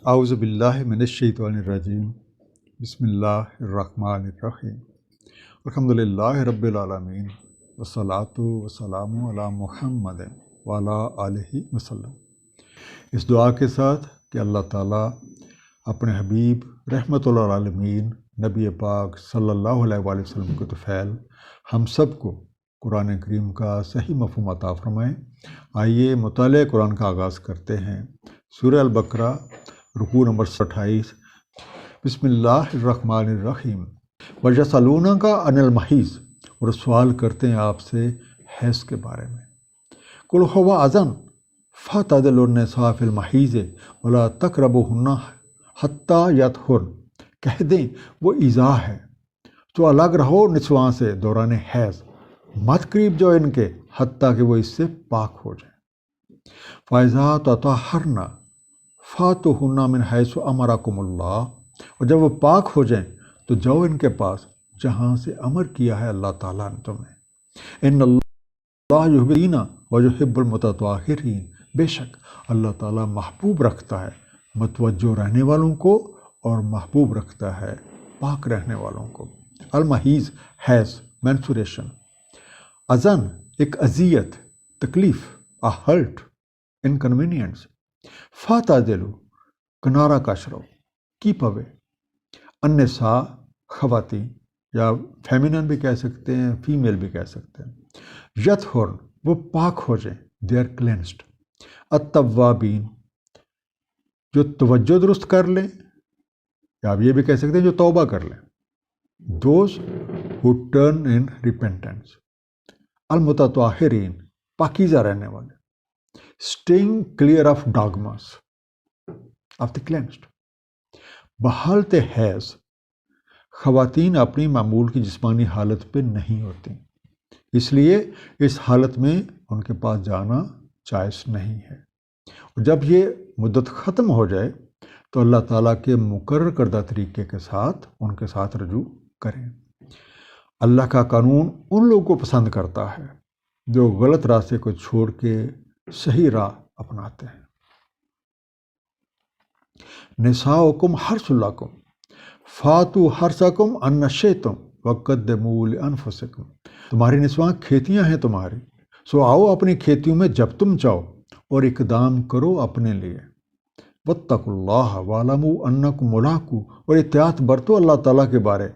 اعوذ باللہ من الشیطان الرجیم بسم اللہ الرحمن الرحیم الحمد للہ رب العالمین والصلاة والسلام علی محمد وعلی آلہ وسلم۔ اس دعا کے ساتھ کہ اللہ تعالیٰ اپنے حبیب رحمت للعالمین نبی پاک صلی اللہ علیہ وآلہ وسلم کے طفیل ہم سب کو قرآن کریم کا صحیح مفہوم عطا فرمائیں۔ آئیے مطالعہ قرآن کا آغاز کرتے ہیں۔ سورہ البقرہ رکوع نمبر 28۔ بسم اللہ الرحمن الرحیم۔ وَيَسْأَلُونَكَ عَنِ الْمَحِيضِ، اور سوال کرتے ہیں آپ سے حیض کے بارے میں۔ قُلْ هُوَ أَذًى فَاعْتَزِلُوا النِّسَاءَ فِي الْمَحِيضِ وَلَا تَقْرَبُوهُنَّ حَتَّى يَطْهُرْنَ، کہہ دیں وہ ایذا ہے تو الگ رہو نسواں سے دوران حیض، مت قریب جو ان کے حتیٰ کہ وہ اس سے پاک ہو جائیں۔ فَإِذَا تَطَهَّرْنَ فَاتُوهُنَّ مِنْ حَيْثُ أَمَرَكُمُ اللَّهُ، اور جب وہ پاک ہو جائیں تو جاؤ ان کے پاس جہاں سے امر کیا ہے اللہ تعالیٰ نے تمہیں۔ ان اللہ یحب ویحب المتطہرین، بے شک اللہ تعالیٰ محبوب رکھتا ہے متوجہ رہنے والوں کو اور محبوب رکھتا ہے پاک رہنے والوں کو۔ المحیض، حیض، مینسوریشن۔ اذن، ایک اذیت، تکلیف، ہرٹ، انکنوینئنس۔ فاعتزلوا، کنارہ کش رہو، کیپ اوے۔ النساء، خواتین، یا فیمینن بھی کہہ سکتے ہیں، فیمیل بھی کہہ سکتے ہیں۔ یطہرن، وہ پاک ہو جائیں، دے آر کلینسڈ۔ التوابین، جو توجہ درست کر لیں، یا آپ یہ بھی کہہ سکتے ہیں جو توبہ کر لیں۔ Those who turn in repentance۔ المتطہرین، پاکیزہ رہنے والے۔ staying clear of dogmas of the cleansed۔ بحالت حیض، خواتین اپنی معمول کی جسمانی حالت پہ نہیں ہوتی، اس لیے اس حالت میں ان کے پاس جانا جائز نہیں ہے، اور جب یہ مدت ختم ہو جائے تو اللہ تعالیٰ کے مقرر کردہ طریقے کے ساتھ ان کے ساتھ رجوع کریں۔ اللہ کا قانون ان لوگوں کو پسند کرتا ہے جو غلط راستے کو چھوڑ کے صحیح راہ اپناتے ہیں۔ نساؤکم حرث لکم فاتوا حرثکم ان شئتم وقدموا لانفسکم، تمہاری نسواں کھیتیاں ہیں تمہاری، سو آؤ اپنی کھیتیوں میں جب تم چاہو اور اقدام کرو اپنے لیے۔ واتقوا اللہ واعلموا انکم ملاقوہ، اور احتیاط برتو اللہ تعالیٰ کے بارے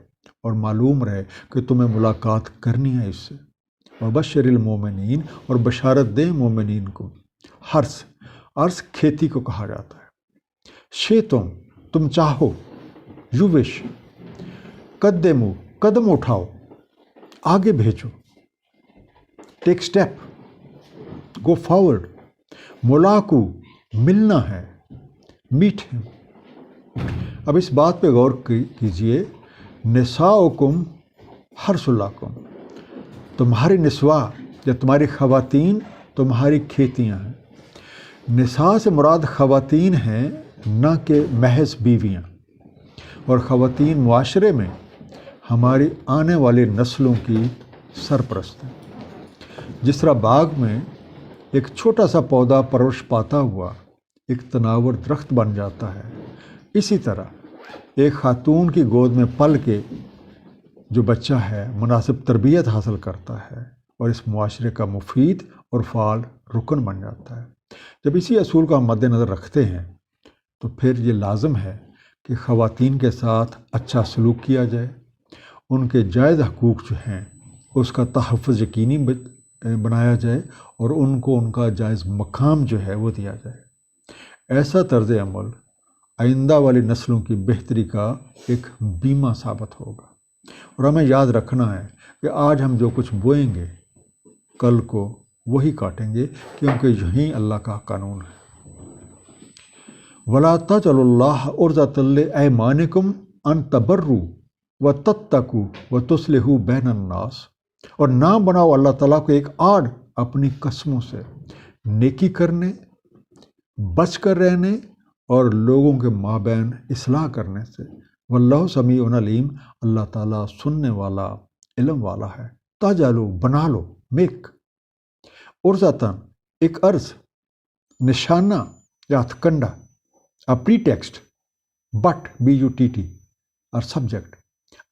اور معلوم رہے کہ تمہیں ملاقات کرنی ہے اس سے۔ وبشر المومنین، اور بشارت دیں مومنین کو۔ حرث، عرض کھیتی کو کہا جاتا ہے۔ شئتم، تم چاہو، یو وش۔ قدموا، قدم اٹھاؤ، آگے بھیجو، ٹیک اسٹیپ، گو فارورڈ۔ ملاقو، ملنا ہے، میٹ ہم۔ اب اس بات پہ غور کیجئے، نساؤکم حرث لکم، تمہاری نسواں یا تمہاری خواتین تمہاری کھیتیاں ہیں۔ نساء سے مراد خواتین ہیں، نہ کہ محض بیویاں، اور خواتین معاشرے میں ہماری آنے والی نسلوں کی سرپرست ہیں۔ جس طرح باغ میں ایک چھوٹا سا پودا پرورش پاتا ہوا ایک تناور درخت بن جاتا ہے، اسی طرح ایک خاتون کی گود میں پل کے جو بچہ ہے مناسب تربیت حاصل کرتا ہے اور اس معاشرے کا مفید اور فعال رکن بن جاتا ہے۔ جب اسی اصول کو ہم مد نظر رکھتے ہیں تو پھر یہ لازم ہے کہ خواتین کے ساتھ اچھا سلوک کیا جائے، ان کے جائز حقوق جو ہیں اس کا تحفظ یقینی بنایا جائے اور ان کو ان کا جائز مقام جو ہے وہ دیا جائے۔ ایسا طرز عمل آئندہ والی نسلوں کی بہتری کا ایک بیمہ ثابت ہوگا، اور ہمیں یاد رکھنا ہے کہ آج ہم جو کچھ بوئیں گے کل کو وہی کاٹیں گے، کیونکہ یہی اللہ کا قانون ہے۔ وَلَا تَجْعَلُوا اللَّهَ عُرْضَةً لِأَيْمَانِكُمْ أَن تَبَرُّوا وَتَتَّقُوا وَتُصْلِحُوا بَيْنَ النَّاسِ، اور نہ بناؤ اللہ تعالیٰ کو ایک آڑ اپنی قسموں سے، نیکی کرنے، بچ کر رہنے اور لوگوں کے مابین اصلاح کرنے سے۔ واللہ سمیع علیم، اللہ تعالیٰ سننے والا، علم والا ہے۔ تجعلوا، بنا لو، میک۔ عرضتاً، ایک عرض، نشانہ یا ہتھ کنڈا۔ pretext, but BUTT or subject.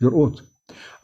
your oath.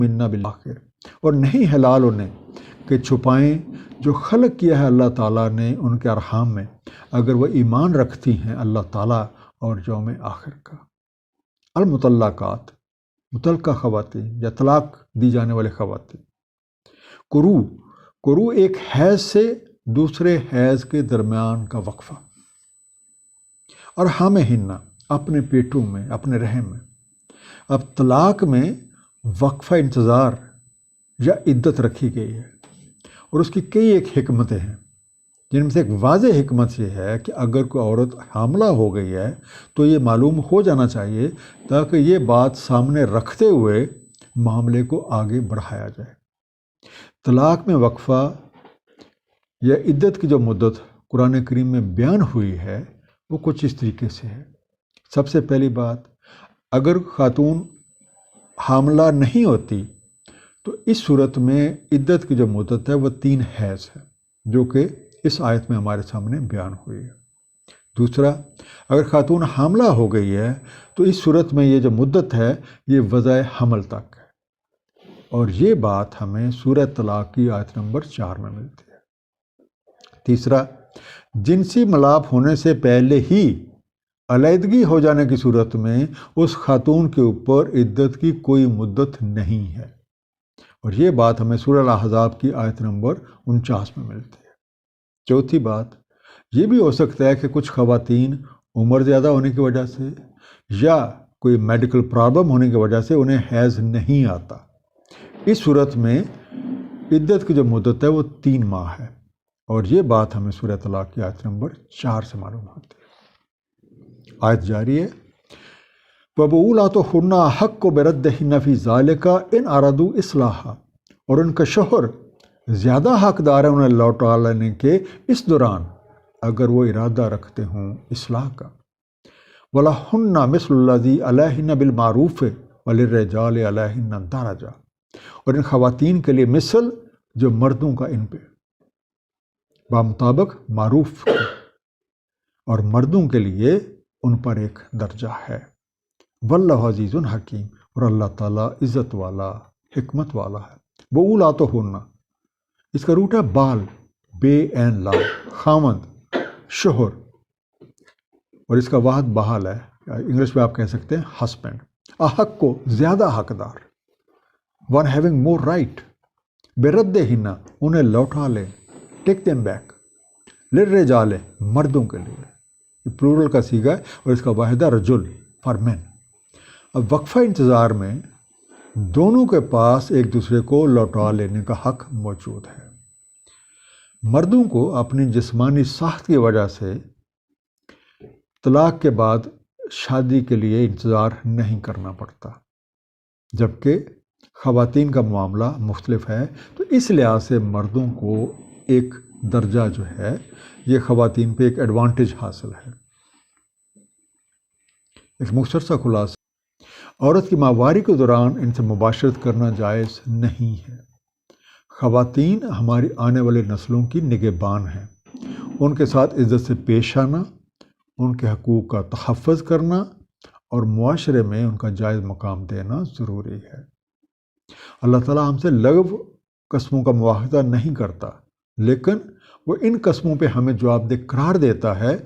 منا بالآخر، اور نہیں حلال انہیں کہ چھپائیں جو خلق کیا ہے اللہ تعالیٰ نے ان کے ارحام میں، اگر وہ ایمان رکھتی ہیں اللہ تعالیٰ اور یوم آخر کا۔ المطلقات، متعلقہ خواتین یا طلاق دی جانے والے خواتین۔ قروء ایک حیض سے دوسرے حیض کے درمیان کا وقفہ، اور حامہن اپنے پیٹوں میں، اپنے رحم میں۔ اب طلاق میں وقفہ انتظار یا عدت رکھی گئی ہے، اور اس کی کئی ایک حکمتیں ہیں، جن میں سے ایک واضح حکمت یہ ہے کہ اگر کوئی عورت حاملہ ہو گئی ہے تو یہ معلوم ہو جانا چاہیے تاکہ یہ بات سامنے رکھتے ہوئے معاملے کو آگے بڑھایا جائے۔ طلاق میں وقفہ یا عدت کی جو مدت قرآن کریم میں بیان ہوئی ہے وہ کچھ اس طریقے سے ہے۔ سب سے پہلی بات، اگر خاتون حاملہ نہیں ہوتی تو اس صورت میں عدت کی جو مدت ہے وہ 3 حیض ہے، جو کہ اس آیت میں ہمارے سامنے بیان ہوئی ہے۔ دوسرا، اگر خاتون حاملہ ہو گئی ہے تو اس صورت میں یہ جو مدت ہے یہ وضع حمل تک ہے، اور یہ بات ہمیں سورہ طلاق کی آیت نمبر 4 میں ملتی ہے۔ تیسرا، جنسی ملاپ ہونے سے پہلے ہی علیحدگی ہو جانے کی صورت میں اس خاتون کے اوپر عدت کی کوئی مدت نہیں ہے، اور یہ بات ہمیں سورہ الاحزاب کی آیت نمبر 49 میں ملتی ہے۔ چوتھی بات، یہ بھی ہو سکتا ہے کہ کچھ خواتین عمر زیادہ ہونے کی وجہ سے یا کوئی میڈیکل پرابلم ہونے کی وجہ سے انہیں حیض نہیں آتا، اس صورت میں عدت کی جو مدت ہے وہ 3 ماہ ہے، اور یہ بات ہمیں سورہ طلاق کی آیت نمبر 4 سے معلوم ہوتی ہے۔ آیت جاری ہے، وَبُعُولَاتُهُنَّ أَحَقُّ بِرَدِّهِنَّ فِي ذَلِكَ إِنْ أَرَادُوا إِصْلَاحًا، اور ان کا شوہر زیادہ حقدار ہے انہیں لوٹا لینے کے اس دوران اگر وہ ارادہ رکھتے ہوں اصلاح کا۔ وَلَهُنَّ مِثْلُ الَّذِي عَلَيْهِنَّ بِالْمَعْرُوفِ وَلِلرِّجَالِ عَلَيْهِنَّ دَرَجَةٌ، اور ان خواتین کے لیے مثل جو مردوں کا ان پہ بمطابق معروف کی، اور مردوں کے لیے ان پر ایک درجہ ہے۔ واللہ عزیز حکیم، اور اللہ تعالیٰ عزت والا، حکمت والا ہے۔ بُعُولَاتُهُنَّ، اس کا روٹ ہے بال، بے عین لام، خاوند، شوہر، اور اس کا واحد بحال ہے، انگلش میں آپ کہہ سکتے ہیں ہسبینڈ۔ احق کو زیادہ حقدار، ون ہیونگ مور رائٹ، بِرَدِّهِنَّ انہیں لوٹا لے، ٹیک دیم بیک، لِلرِّجَالِ مردوں کے لیے، یہ پلورل کا صیغہ ہے اور اس کا واحد ہے رجل، فار مین۔ اب وقفہ انتظار میں دونوں کے پاس ایک دوسرے کو لوٹا لینے کا حق موجود ہے۔ مردوں کو اپنی جسمانی ساخت کی وجہ سے طلاق کے بعد شادی کے لیے انتظار نہیں کرنا پڑتا، جبکہ خواتین کا معاملہ مختلف ہے، تو اس لحاظ سے مردوں کو ایک درجہ جو ہے یہ خواتین پہ ایک ایڈوانٹیج حاصل ہے۔ ایک مختصر سا خلاصہ، عورت کی ماہواری کے دوران ان سے مباشرت کرنا جائز نہیں ہے۔ خواتین ہماری آنے والے نسلوں کی نگہبان ہیں، ان کے ساتھ عزت سے پیش آنا، ان کے حقوق کا تحفظ کرنا اور معاشرے میں ان کا جائز مقام دینا ضروری ہے۔ اللہ تعالیٰ ہم سے لغو قسموں کا مواخذہ نہیں کرتا، لیکن وہ ان قسموں پہ ہمیں جواب دہ قرار دیتا ہے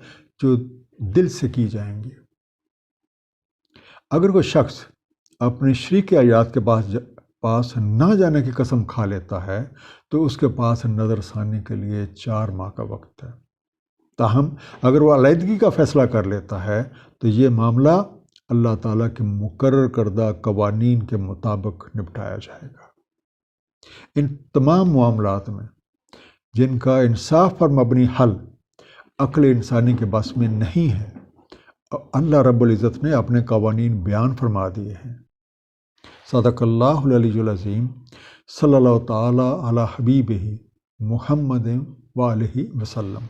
جو دل سے کی جائیں گی۔ اگر کوئی شخص اپنی شریک عیات کے پاس نہ جانے کی قسم کھا لیتا ہے تو اس کے پاس نظر ثانی کے لیے 4 ماہ کا وقت ہے۔ تاہم اگر وہ علیحدگی کا فیصلہ کر لیتا ہے تو یہ معاملہ اللہ تعالیٰ کے مقرر کردہ قوانین کے مطابق نپٹایا جائے گا۔ ان تمام معاملات میں جن کا انصاف پر مبنی حل عقل انسانی کے بس میں نہیں ہے، اللہ رب العزت نے اپنے قوانین بیان فرما دیے ہیں۔ صدق اللہ العلی العظیم، صلی اللہ تعالیٰ علی حبیبہ محمد وآلہ وسلم۔